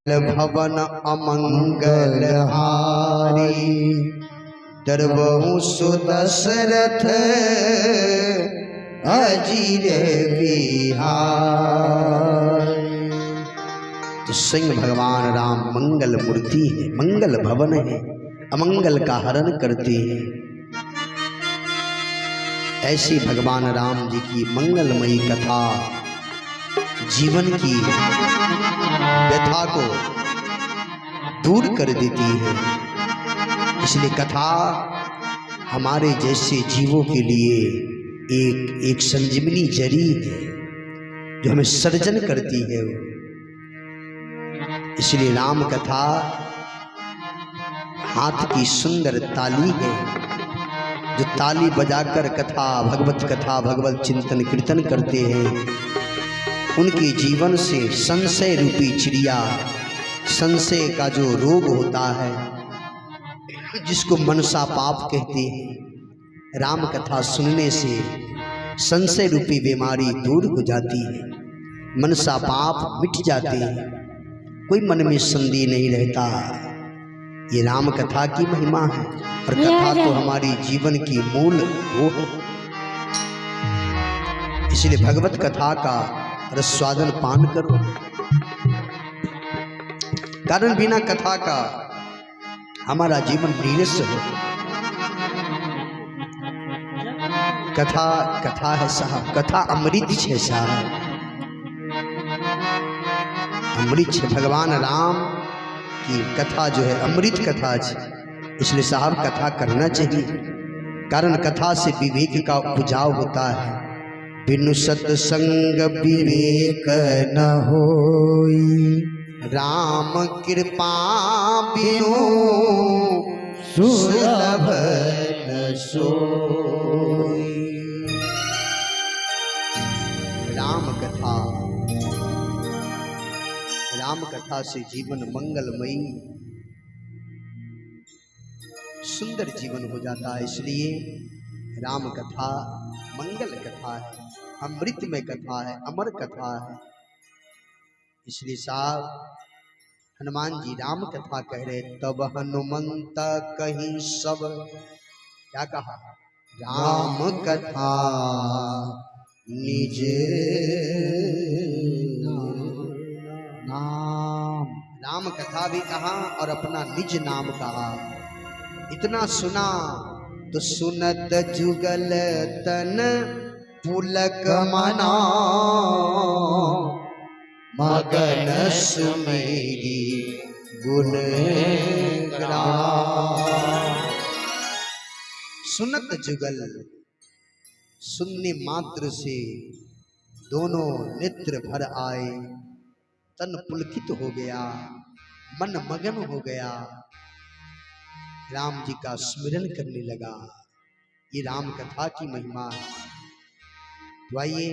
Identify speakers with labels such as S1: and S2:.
S1: भवन अमंगल हारी दरबहु सुदशरथ अजीर बिहार। तो सिंह भगवान राम मंगल मूर्ति है, मंगल भवन है, अमंगल का हरण करते हैं। ऐसी भगवान राम जी की मंगलमयी कथा जीवन की व्यथा को दूर कर देती है। इसलिए कथा हमारे जैसे जीवों के लिए एक संजीवनी जड़ी है जो हमें सर्जन करती है। इसलिए राम कथा हाथ की सुंदर ताली है जो ताली बजाकर कथा भगवत चिंतन कीर्तन करते हैं। उनके जीवन से संशय रूपी चिड़िया, संशय का जो रोग होता है जिसको मनसा पाप कहते हैं, राम कथा सुनने से संशय रूपी बीमारी दूर हो जाती है, मनसा पाप मिट जाते हैं, कोई मन में संदेह नहीं रहता। ये राम कथा की महिमा है और कथा तो हमारी जीवन की मूल वो है। इसलिए भगवत कथा का रसास्वादन पान करो, कारण बिना कथा का हमारा जीवन नीरस है। कथा है साहब, कथा अमृत है साहब, अमृत है। भगवान राम की कथा जो है अमृत कथा है। इसलिए साहब कथा करना चाहिए, कारण कथा से विवेक का उपजाव होता है। बिनु सत्संग विवेक न होई, राम कृपा बिनु सुलभ न सोई। राम कथा से जीवन मंगलमयी सुंदर जीवन हो जाता है। इसलिए राम कथा मंगल कथा है, अमृतमय कथा है, अमर कथा है। इसलिए साहब हनुमान जी राम कथा कह रहे, तब हनुमंत कहीं सब, क्या कहा, राम कथा निज नाम। राम कथा भी कहा और अपना निज नाम कहा। इतना सुना तो सुनत जुगल तन पुलक मना, मगन सुमेरी गुण गान। सुनत जुगल, सुनने मात्र से दोनों नेत्र भर आए, तन पुलकित हो गया, मन मगन हो गया, राम जी का स्मरण करने लगा। ये राम कथा की महिमा है। तो आइए